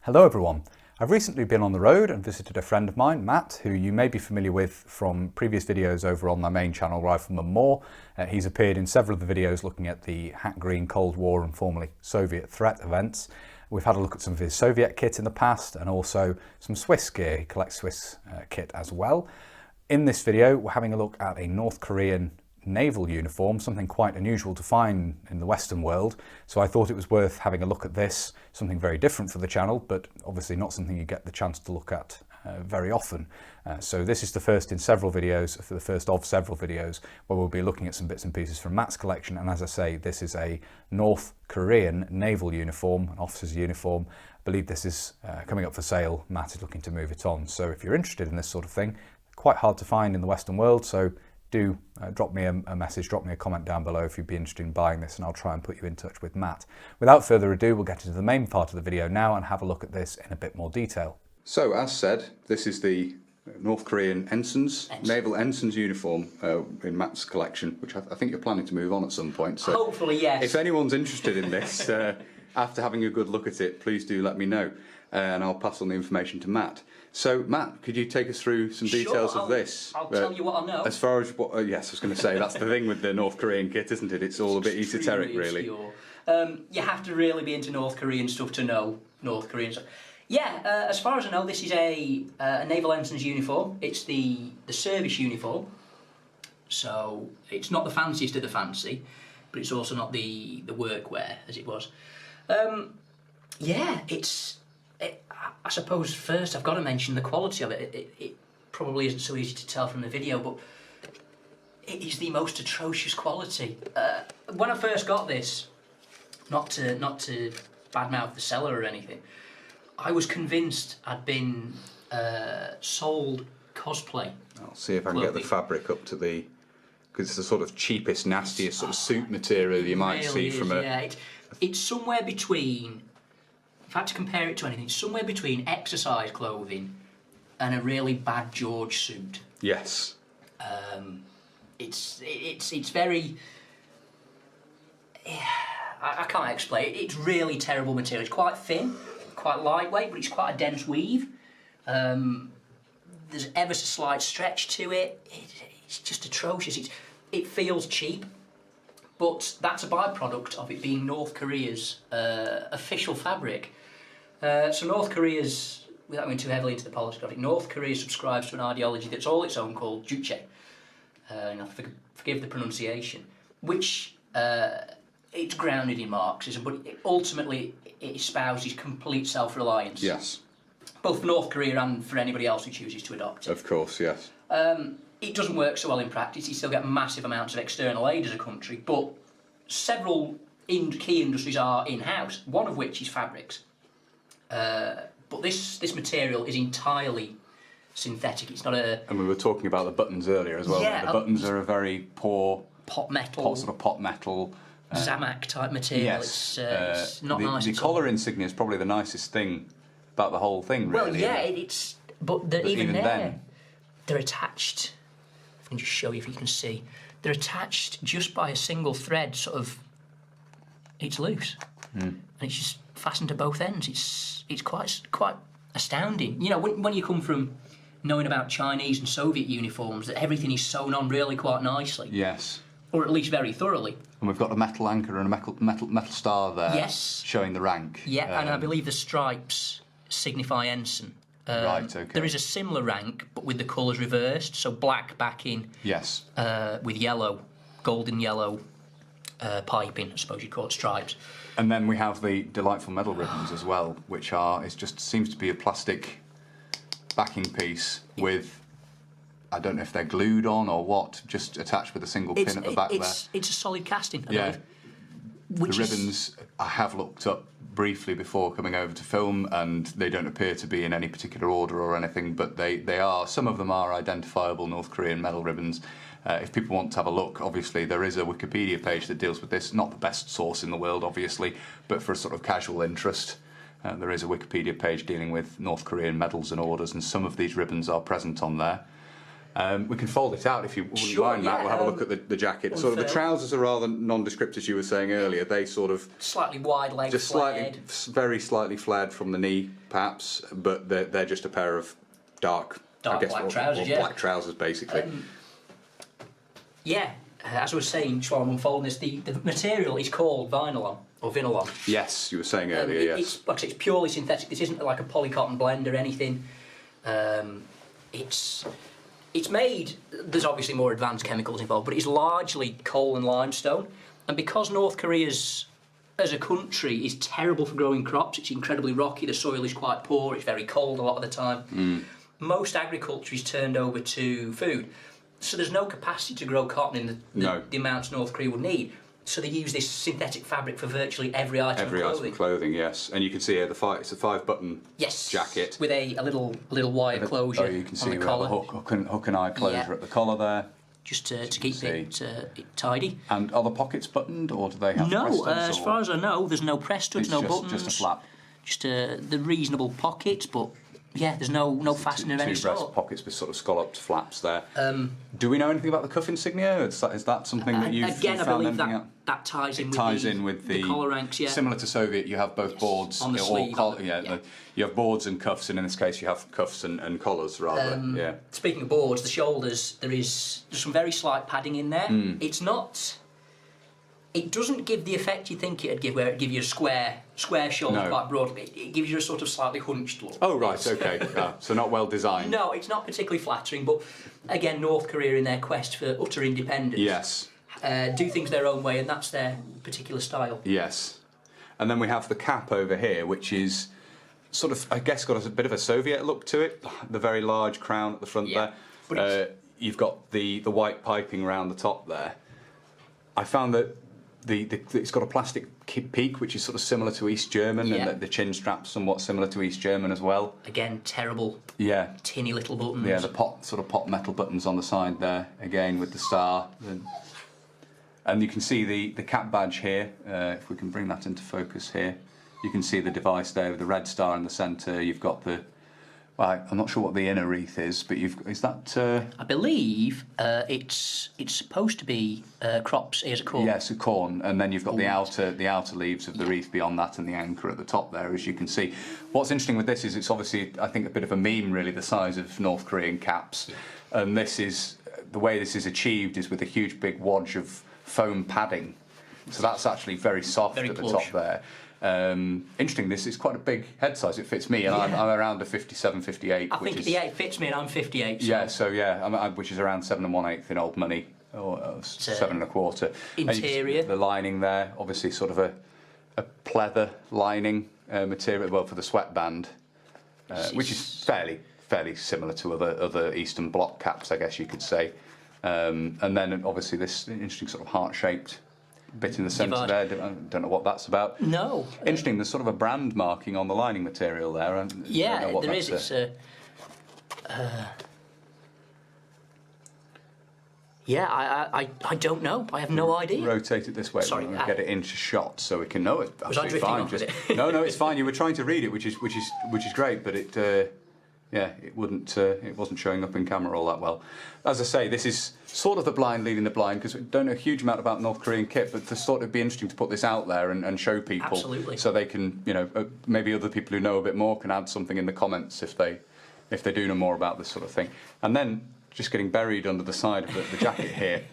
Hello everyone. I've recently been on the road and visited a friend of mine, Matt, who you may be familiar with from previous videos over on my main channel, Rifleman More. He's appeared in several of the videos looking at the Hat Green Cold War and formerly Soviet threat events. We've had a look at some of his Soviet kit in the past and also some Swiss gear. He collects Swiss kit as well. In this video, we're having a look at a North Korean naval uniform, something quite unusual to find in the Western world. So I thought it was worth having a look at this, something very different for the channel, but obviously not something you get the chance to look at very often. So this is the first in several videos, for the first of several videos, where we'll be looking at some bits and pieces from Matt's collection. And as I say, this is a North Korean naval uniform, an officer's uniform. I believe this is coming up for sale. Matt is looking to move it on. So if you're interested in this sort of thing, quite hard to find in the Western world, so do drop me a message, drop me a comment down below if you'd be interested in buying this, and I'll try and put you in touch with Matt. Without further ado, we'll get into the main part of the video now and have a look at this in a bit more detail. So, as said, this is the North Korean naval ensign's uniform in Matt's collection, which I think you're planning to move on at some point. So hopefully, yes. If anyone's interested in this, after having a good look at it, please do let me know, and I'll pass on the information to Matt. So, Matt, could you take us through some details of this? I'll tell you what I know. As far as what, yes, I was going to say, that's the thing with the North Korean kit, isn't it? It's all a bit esoteric, really. You have to really be into North Korean stuff to know North Korean stuff. Yeah, as far as I know, this is a naval ensign's uniform. It's the service uniform, so it's not the fanciest of the fancy, but it's also not the workwear as it was. Yeah, I suppose first I've got to mention the quality of it. It probably isn't so easy to tell from the video, but it is the most atrocious quality. When I first got this, not to badmouth the seller or anything, I was convinced I'd been sold cosplay. I'll see if I can get the fabric up to the, because it's the sort of cheapest, nastiest sort of suit material you might see from a... Yeah, it's somewhere between, if I had to compare it to anything, it's somewhere between exercise clothing and a really bad George suit. Yes. It's very... I can't explain it. It's really terrible material. It's quite thin, quite lightweight, but it's quite a dense weave. There's ever so slight stretch to it. It's just atrocious. It feels cheap, but that's a byproduct of it being North Korea's official fabric. So North Korea's, without going too heavily into the politics of it, North Korea subscribes to an ideology that's all its own called Juche. And I forgive the pronunciation, which it's grounded in Marxism, but ultimately it espouses complete self-reliance. Yes. Both for North Korea and for anybody else who chooses to adopt it. Of course, yes. It doesn't work so well in practice. You still get massive amounts of external aid as a country, but several key industries are in-house, one of which is fabrics. But this material is entirely synthetic. It's not a... And we were talking about the buttons earlier as well. Yeah, the buttons are a very poor... Pot metal. Sort of pot metal. Zamak type material. Yes. It's not nice. The collar insignia is probably the nicest thing about the whole thing, really. Well, yeah, but even then, they're attached. I can just show you if you can see. They're attached just by a single thread. Sort of, it's loose, and it's just fastened to both ends. It's quite astounding. You know, when you come from knowing about Chinese and Soviet uniforms, that everything is sewn on really quite nicely. Yes. Or at least very thoroughly. And we've got a metal anchor and a metal star there. Yes. Showing the rank. Yeah, and I believe the stripes signify ensign. Right, okay. There is a similar rank, but with the colours reversed, so black backing. Yes. With yellow, golden yellow piping, I suppose you'd call it, stripes. And then we have the delightful medal ribbons as well, which seems to be a plastic backing piece with... I don't know if they're glued on or what, just attached with a single pin at the back there. It's a solid casting, I believe. The ribbons, I have looked up briefly before coming over to film, and they don't appear to be in any particular order or anything, but they are, some of them are identifiable North Korean medal ribbons. If people want to have a look, obviously there is a Wikipedia page that deals with this, not the best source in the world, obviously, but for a sort of casual interest, there is a Wikipedia page dealing with North Korean medals and orders, and some of these ribbons are present on there. We can fold it out if you wouldn't Sure, mind, Matt. yeah, We'll have a look at the jacket. Sort of the trousers are rather nondescript, as you were saying earlier. They sort of slightly wide leg, just flared. very slightly flared from the knee, perhaps, but they're just a pair of dark black trousers, yeah. Black trousers, basically. Yeah, as I was saying, just while I'm unfolding this, the material is called vinylon, or vinylon. Yes, you were saying earlier, yes. It's, like I say, it's purely synthetic. This isn't like a polycotton blend or anything. It's made, there's obviously more advanced chemicals involved, but it's largely coal and limestone. And because North Korea's, as a country, is terrible for growing crops, it's incredibly rocky, the soil is quite poor, it's very cold a lot of the time, most agriculture is turned over to food. So there's no capacity to grow cotton in the amounts North Korea would need. So they use this synthetic fabric for virtually every item of clothing. Every item of clothing, yes. And you can see here it's a 5-button jacket. With a little wire closure you can see on the collar. hook and eye closure at the collar there. Just to keep it tidy. And are the pockets buttoned, or do they have press No, studs, as far as I know, there's no press studs, no buttons. Just a flap. Just the reasonable pockets, but yeah, there's no fastening of any Two breast sort. pockets with sort of scalloped flaps there. Do we know anything about the cuff insignia? Is that something that you've again, found I believe anything out? that ties in. It ties in with the collar ranks, yeah. Similar to Soviet, you have both boards on the sleeve. You have boards and cuffs, and in this case, you have cuffs and collars rather. Speaking of boards, the shoulders, there's some very slight padding in there. It's not. It doesn't give the effect you think it'd give, where it'd give you a square shoulder quite broad. It gives you a sort of slightly hunched look. Oh right, okay. So not well designed. No, it's not particularly flattering. But again, North Korea, in their quest for utter independence, yes, do things their own way, and that's their particular style. Yes, and then we have the cap over here, which is sort of, I guess, got a bit of a Soviet look to it. The very large crown at the front there. But you've got the white piping around the top there. I found that it's got a plastic peak, which is sort of similar to East German, and the chin strap's somewhat similar to East German as well. Again, terrible. Yeah. Tinny little buttons. Yeah, the pot metal buttons on the side there, again with the star. And you can see the cap badge here. If we can bring that into focus here, you can see the device there with the red star in the centre. You've got well, I'm not sure what the inner wreath is, but is that? I believe it's supposed to be crops, ears of corn. Yes, a corn, and then you've got the outer leaves of the wreath beyond that, and the anchor at the top there, as you can see. What's interesting with this is it's obviously, I think, a bit of a meme, really, the size of North Korean caps, and this is the way this is achieved is with a huge big wadge of foam padding, so that's actually very soft at the top there. Interesting, this is quite a big head size. It fits me, and I'm around a 57, 58. I think it fits me, and I'm 58. So. Yeah, which is around 7 1/8 in old money, or 7 1/4. Interior. The lining there, obviously, sort of a pleather lining material, well, for the sweatband, which is fairly similar to other Eastern Bloc caps, I guess you could say. And then obviously this interesting sort of heart-shaped bit in the centre there. I don't know what that's about. No. Interesting, there's sort of a brand marking on the lining material there. There is. It's I don't know. I have no idea. Rotate it this way. Sorry, get it into shot so we can know it. Was I drifting off with it? No, it's fine. You were trying to read it, which is great, but it wasn't showing up in camera all that well. As I say, this is sort of the blind leading the blind, because we don't know a huge amount about North Korean kit, but it'd be interesting to put this out there and show people. Absolutely. So they can, maybe other people who know a bit more can add something in the comments if they do know more about this sort of thing. And then just getting buried under the side of the jacket here.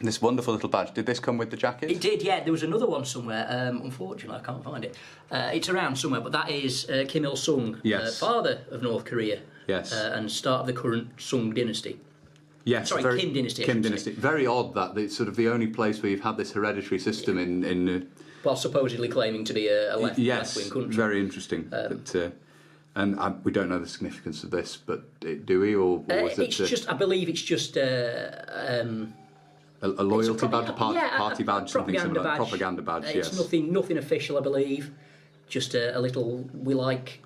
This wonderful little badge. Did this come with the jacket? It did, yeah. There was another one somewhere. Unfortunately, I can't find it. It's around somewhere, but that is Kim Il-sung, father of North Korea. Yes. And start of the current Sung dynasty. Yes. Sorry, Kim dynasty. Kim dynasty. Very odd that it's sort of the only place where you've had this hereditary system in while supposedly claiming to be a left-wing country. Very interesting. And we don't know the significance of this, but do we? Or was it? It's just, I believe it's just a loyalty badge, party badge, something similar. Propaganda badge. It's nothing official, I believe. Just a little we like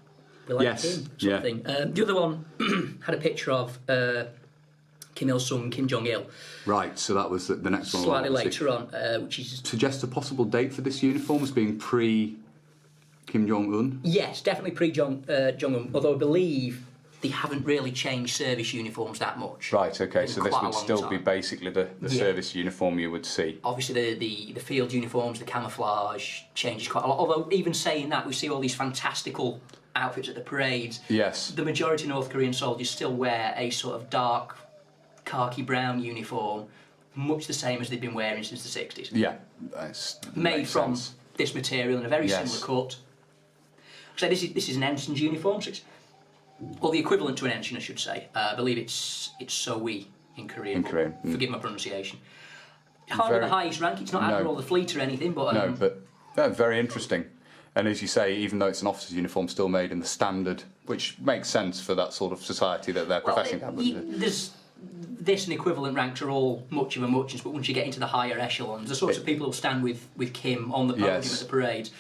him sort of thing. The other one had a picture of Kim Il-sung, Kim Jong-il. Right, so that was the next one. Slightly later on, which is suggests a possible date for this uniform as being pre Kim Jong-un. Yes, definitely pre Jong-un. Although I believe they haven't really changed service uniforms that much. Right, okay, in so this quite a would long still be time. basically the service uniform you would see. Obviously, the field uniforms, the camouflage changes quite a lot. Although, even saying that, we see all these fantastical outfits at the parades. Yes. The majority of North Korean soldiers still wear a sort of dark khaki brown uniform, much the same as they've been wearing since the 60s. Yeah, Made from sense. this material in a very Yes. similar cut. So this is an ensign's uniform, so it's, or the equivalent to an ensign, I should say. I believe it's Sowi in Korean. In Korean. Forgive my pronunciation. Hardly the highest rank. It's not Admiral of the Fleet or anything, but No, but very interesting. And as you say, even though it's an officer's uniform, still made in the standard, which makes sense for that sort of society that they're professing. There's this and equivalent ranks are all much of a muchness, but once you get into the higher echelons, the sorts of people who stand with Kim on the podium at the parade,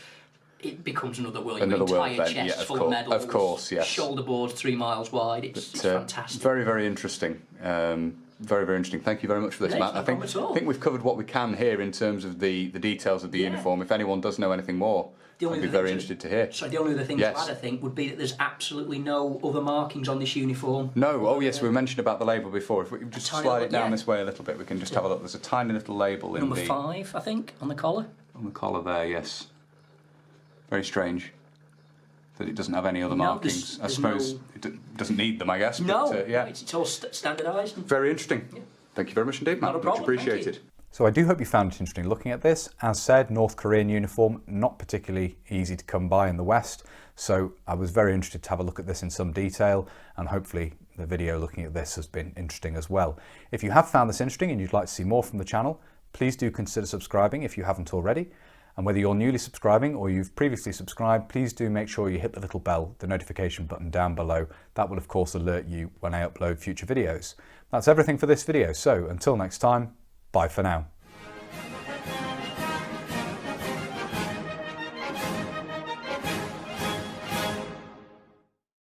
it becomes another world. Another world, entire then, chest yeah, full of medals, of course, yes. shoulder boards 3 miles wide. It's fantastic. Very, very interesting. Very, very interesting. Thank you very much for this, Matt. No problem at all. I think we've covered what we can here in terms of the details of the uniform. If anyone does know anything more, I'd be very interested to hear. So the only other thing to add, I think, would be that there's absolutely no other markings on this uniform. No, oh yes, we mentioned about the label before. If we just slide it down this way a little bit, we can just have a look. There's a tiny little label in Number 5, I think, on the collar. On the collar there, yes. Very strange that it doesn't have any other markings. I suppose it doesn't need them, I guess. No, but, yeah. it's all standardised. Very interesting. Yeah. Thank you very much indeed, Matt. Not a problem. Much appreciated. Thank you. So I do hope you found it interesting looking at this. As said, North Korean uniform, not particularly easy to come by in the West. So I was very interested to have a look at this in some detail, and hopefully the video looking at this has been interesting as well. If you have found this interesting and you'd like to see more from the channel, please do consider subscribing if you haven't already. And whether you're newly subscribing or you've previously subscribed, please do make sure you hit the little bell, the notification button down below. That will of course alert you when I upload future videos. That's everything for this video. So until next time, bye for now.